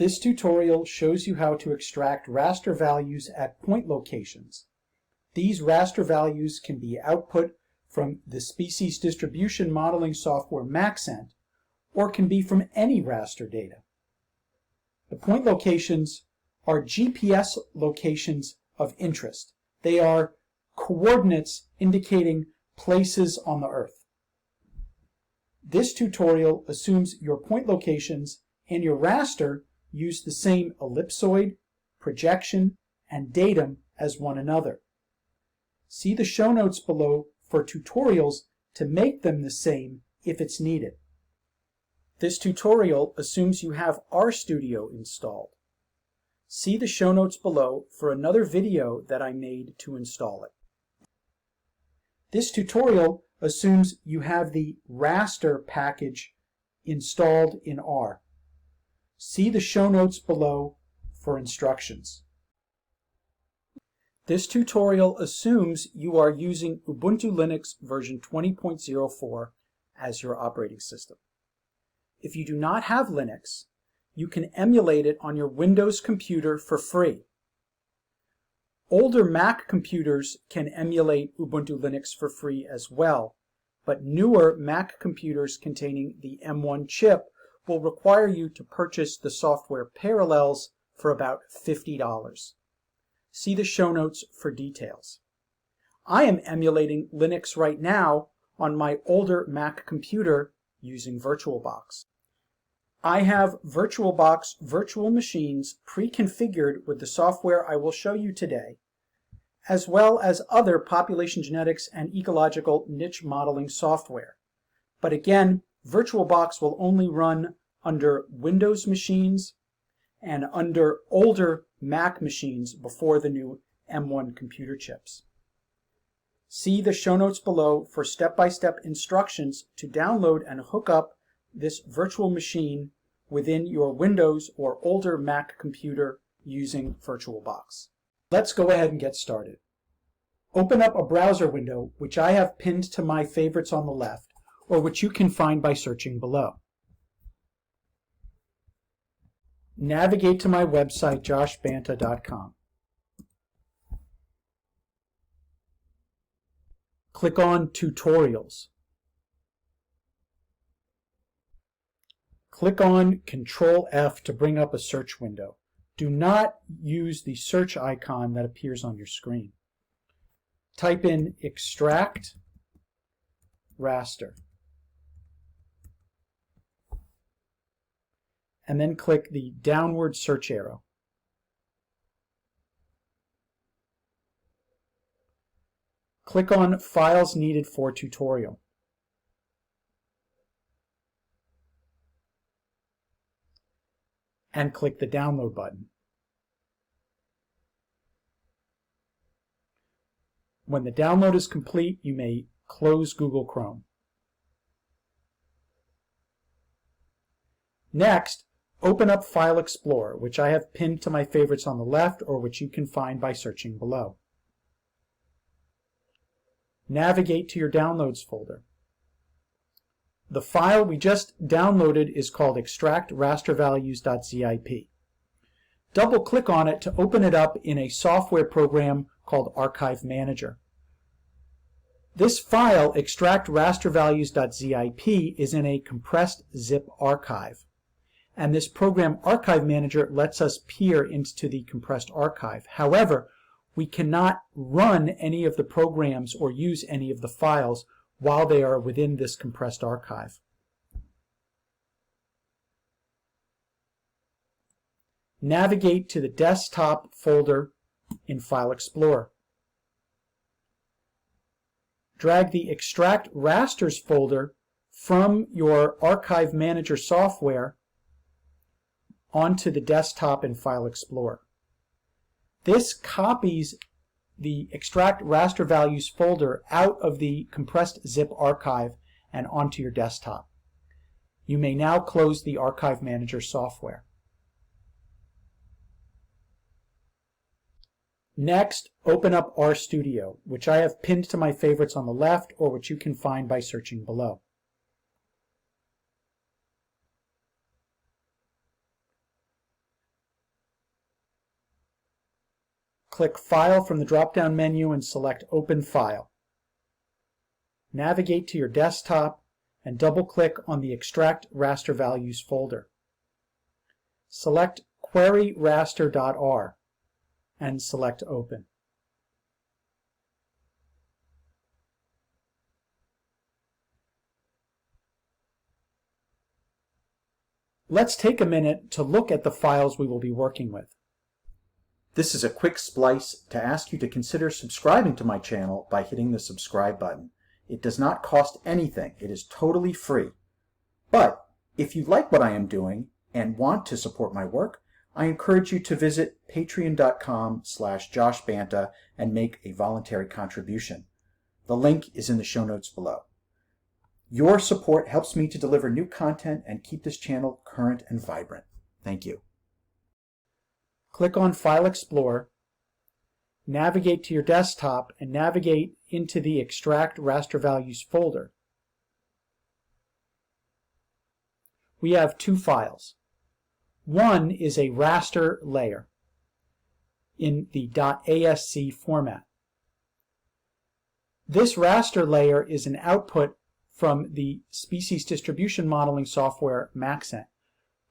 This tutorial shows you how to extract raster values at point locations. These raster values can be output from the species distribution modeling software Maxent, or can be from any raster data. The point locations are GPS locations of interest. They are coordinates indicating places on the Earth. This tutorial assumes your point locations and your raster use the same ellipsoid, projection, and datum as one another. See the show notes below for tutorials to make them the same if it's needed. This tutorial assumes you have RStudio installed. See the show notes below for another video that I made to install it. This tutorial assumes you have the raster package installed in R. See the show notes below for instructions. This tutorial assumes you are using Ubuntu Linux version 20.04 as your operating system. If you do not have Linux, you can emulate it on your Windows computer for free. Older Mac computers can emulate Ubuntu Linux for free as well, but newer Mac computers containing the M1 chip will require you to purchase the software Parallels for about $50. See the show notes for details. I am emulating Linux right now on my older Mac computer using VirtualBox. I have VirtualBox virtual machines pre-configured with the software I will show you today, as well as other population genetics and ecological niche modeling software. But again, VirtualBox will only run under Windows machines and under older Mac machines before the new M1 computer chips. See the show notes below for step-by-step instructions to download and hook up this virtual machine within your Windows or older Mac computer using VirtualBox. Let's go ahead and get started. Open up a browser window, which I have pinned to my favorites on the left, or which you can find by searching below. Navigate to my website, joshbanta.com. Click on Tutorials. Click on Control F to bring up a search window. Do not use the search icon that appears on your screen. Type in extract raster. And then click the downward search arrow. Click on Files Needed for Tutorial. And click the download button. When the download is complete, you may close Google Chrome. Next, open up File Explorer, which I have pinned to my favorites on the left, or which you can find by searching below. Navigate to your Downloads folder. The file we just downloaded is called extractrastervalues.zip. Double-click on it to open it up in a software program called Archive Manager. This file, extractrastervalues.zip, is in a compressed zip archive. And this program Archive Manager lets us peer into the compressed archive. However, we cannot run any of the programs or use any of the files while they are within this compressed archive. Navigate to the desktop folder in File Explorer. Drag the Extract Rasters folder from your Archive Manager software onto the desktop in File Explorer. This copies the Extract Raster Values folder out of the compressed zip archive and onto your desktop. You may now close the Archive Manager software. Next, open up RStudio, which I have pinned to my favorites on the left, or which you can find by searching below. click File from the drop-down menu and select Open File. Navigate to your desktop and double-click on the Extract Raster Values folder. Select Query Raster.r and select Open. Let's take a minute to look at the files we will be working with. This is a quick splice to ask you to consider subscribing to my channel by hitting the subscribe button. It does not cost anything. It is totally free. But if you like what I am doing and want to support my work, I encourage you to visit patreon.com/joshbanta and make a voluntary contribution. The link is in the show notes below. Your support helps me to deliver new content and keep this channel current and vibrant. Thank you. Click on File Explorer, navigate to your desktop, and navigate into the Extract Raster Values folder. We have two files. One is a raster layer in the .asc format. This raster layer is an output from the species distribution modeling software Maxent,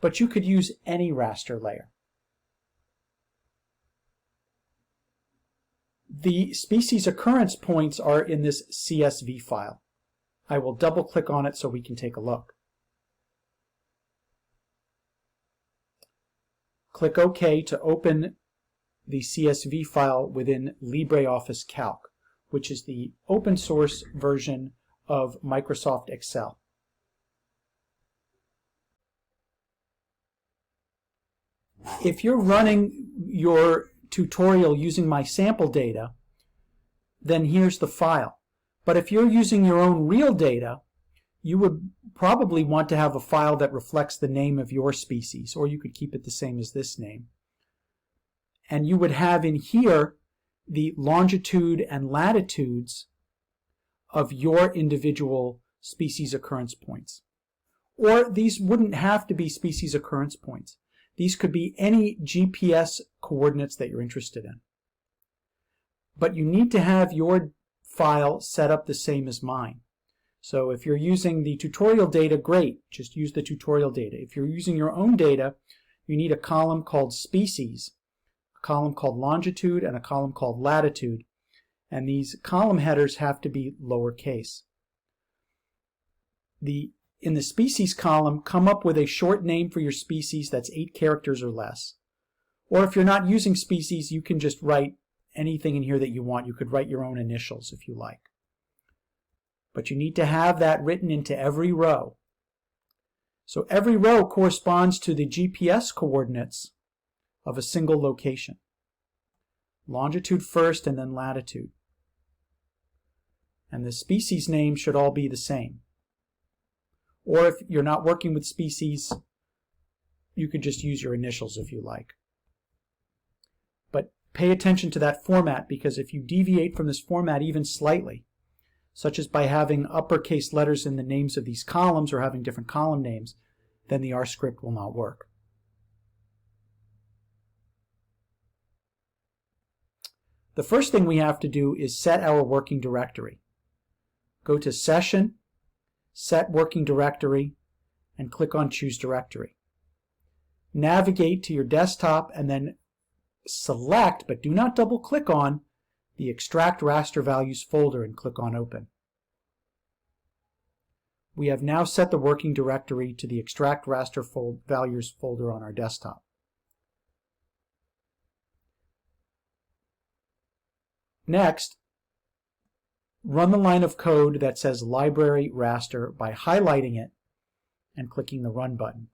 but you could use any raster layer. The species occurrence points are in this CSV file. I will double click on it so we can take a look. Click OK to open the CSV file within LibreOffice Calc, which is the open source version of Microsoft Excel. If you're running your tutorial using my sample data, then here's the file. But if you're using your own real data, you would probably want to have a file that reflects the name of your species, or you could keep it the same as this name. And you would have in here the longitude and latitudes of your individual species occurrence points. Or these wouldn't have to be species occurrence points. These could be any GPS coordinates that you're interested in. But you need to have your file set up the same as mine. So if you're using the tutorial data, great, just use the tutorial data. If you're using your own data, you need a column called species, a column called longitude, and a column called latitude. And these column headers have to be lowercase. In the species column, come up with a short name for your species that's 8 characters or less. Or if you're not using species, you can just write anything in here that you want. You could write your own initials if you like. But you need to have that written into every row. So every row corresponds to the GPS coordinates of a single location. Longitude first and then latitude. And the species name should all be the same. Or if you're not working with species, you could just use your initials if you like. But pay attention to that format, because if you deviate from this format even slightly, such as by having uppercase letters in the names of these columns or having different column names, then the R script will not work. The first thing we have to do is set our working directory. Go to Session, Set Working Directory, and click on Choose Directory. Navigate to your desktop and then select, but do not double click on, the Extract Raster Values folder and click on Open. We have now set the working directory to the Extract Raster Values folder on our desktop. Next, run the line of code that says Library Raster by highlighting it and clicking the Run button.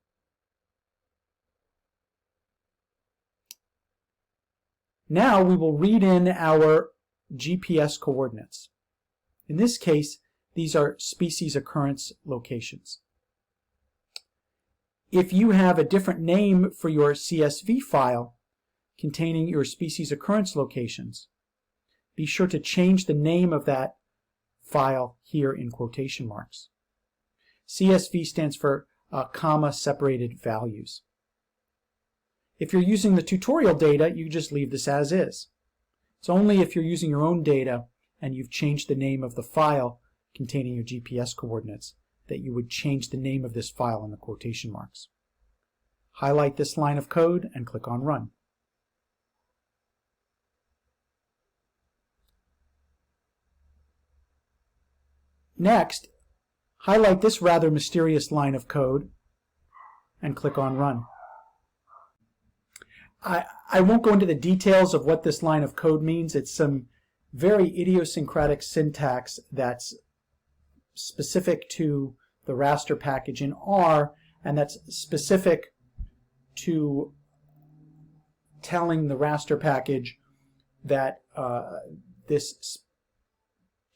Now we will read in our GPS coordinates. In this case, these are species occurrence locations. If you have a different name for your CSV file containing your species occurrence locations, be sure to change the name of that file here in quotation marks. CSV stands for comma separated values. If you're using the tutorial data, you just leave this as is. It's only if you're using your own data and you've changed the name of the file containing your GPS coordinates that you would change the name of this file in the quotation marks. Highlight this line of code and click on Run. Next, highlight this rather mysterious line of code and click on Run. I won't go into the details of what this line of code means. It's some very idiosyncratic syntax that's specific to the raster package in R, and that's specific to telling the raster package that this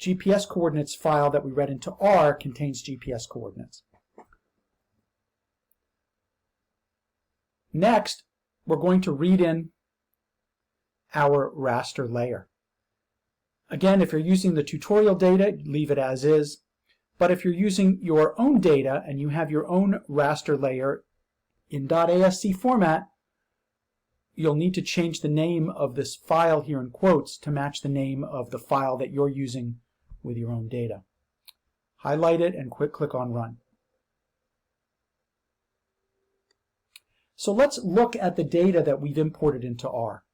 GPS coordinates file that we read into R contains GPS coordinates. Next, we're going to read in our raster layer. Again, if you're using the tutorial data, leave it as is. But if you're using your own data and you have your own raster layer in .asc format, you'll need to change the name of this file here in quotes to match the name of the file that you're using with your own data. Highlight it and click on Run. So let's look at the data that we've imported into R.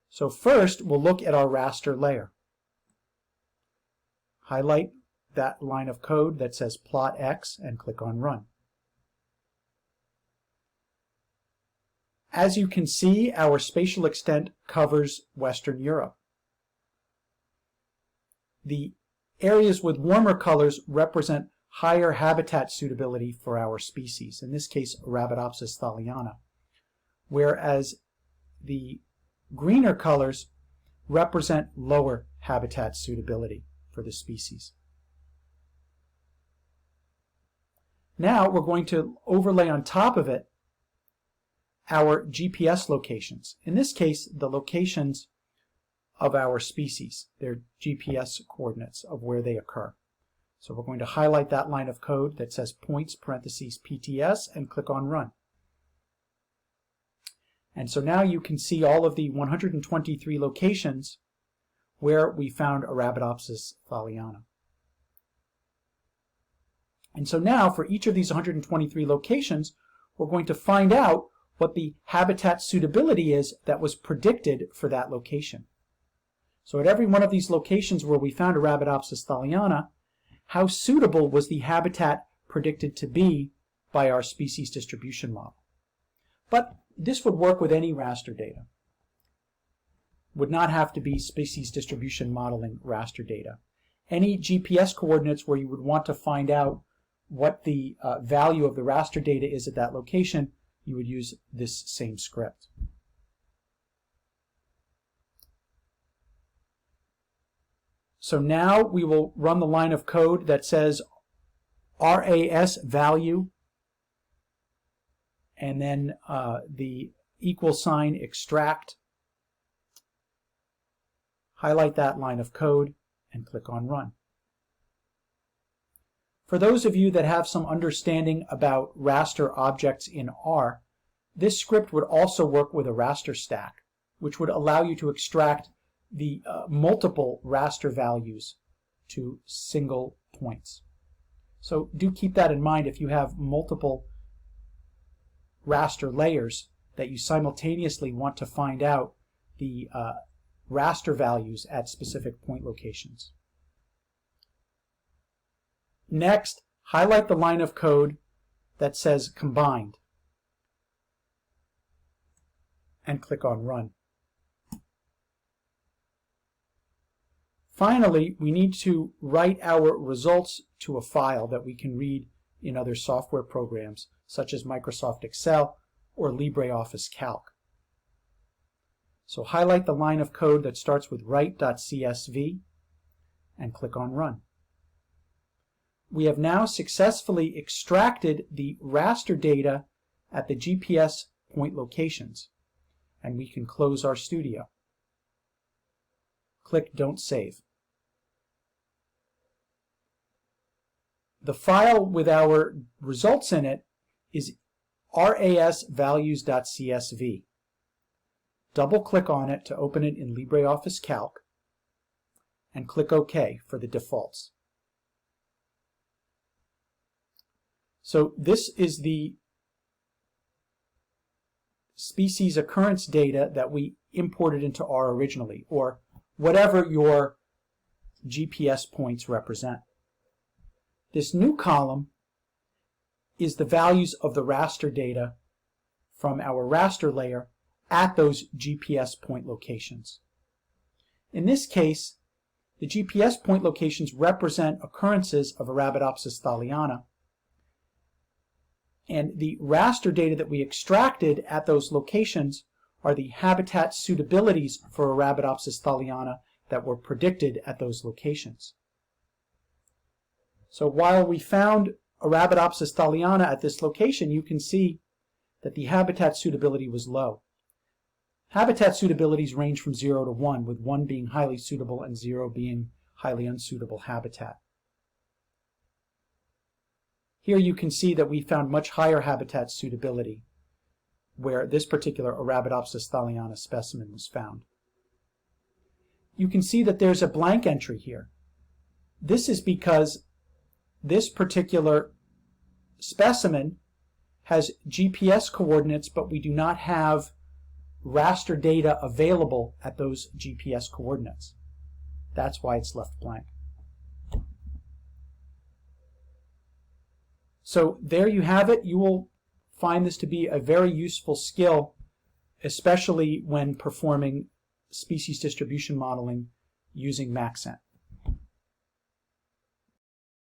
So first, we'll look at our raster layer. Highlight that line of code that says plot X and click on Run. As you can see, our spatial extent covers Western Europe. The areas with warmer colors represent higher habitat suitability for our species, in this case Arabidopsis thaliana, whereas the greener colors represent lower habitat suitability for the species. Now we're going to overlay on top of it our GPS locations. In this case, the locations of our species, their GPS coordinates of where they occur. So we're going to highlight that line of code that says points parentheses PTS and click on Run. And so now you can see all of the 123 locations where we found Arabidopsis thaliana. And so now for each of these 123 locations, we're going to find out what the habitat suitability is that was predicted for that location. So at every one of these locations where we found Arabidopsis thaliana, how suitable was the habitat predicted to be by our species distribution model? But this would work with any raster data. Would not have to be species distribution modeling raster data. Any GPS coordinates where you would want to find out what the value of the raster data is at that location, you would use this same script. So now we will run the line of code that says RAS value and then the equal sign extract. Highlight that line of code and click on Run. For those of you that have some understanding about raster objects in R, this script would also work with a raster stack, which would allow you to extract the multiple raster values to single points. So do keep that in mind if you have multiple raster layers that you simultaneously want to find out the raster values at specific point locations. Next, highlight the line of code that says combined and click on Run. Finally, we need to write our results to a file that we can read in other software programs such as Microsoft Excel or LibreOffice Calc. So highlight the line of code that starts with write.csv and click on Run. We have now successfully extracted the raster data at the GPS point locations, and we can close our studio. Click Don't Save. The file with our results in it is rasvalues.csv. double-click on it to open it in LibreOffice Calc, and click OK for the defaults. So this is the species occurrence data that we imported into R originally, or whatever your GPS points represent. This new column is the values of the raster data from our raster layer at those GPS point locations. In this case, the GPS point locations represent occurrences of Arabidopsis thaliana, and the raster data that we extracted at those locations are the habitat suitabilities for Arabidopsis thaliana that were predicted at those locations. So while we found Arabidopsis thaliana at this location, you can see that the habitat suitability was low. Habitat suitabilities range from 0 to 1, with 1 being highly suitable and 0 being highly unsuitable habitat. Here you can see that we found much higher habitat suitability where this particular Arabidopsis thaliana specimen was found. You can see that there's a blank entry here. This is because this particular specimen has GPS coordinates, but we do not have raster data available at those GPS coordinates. That's why it's left blank. So there you have it. You will find this to be a very useful skill, especially when performing species distribution modeling using Maxent.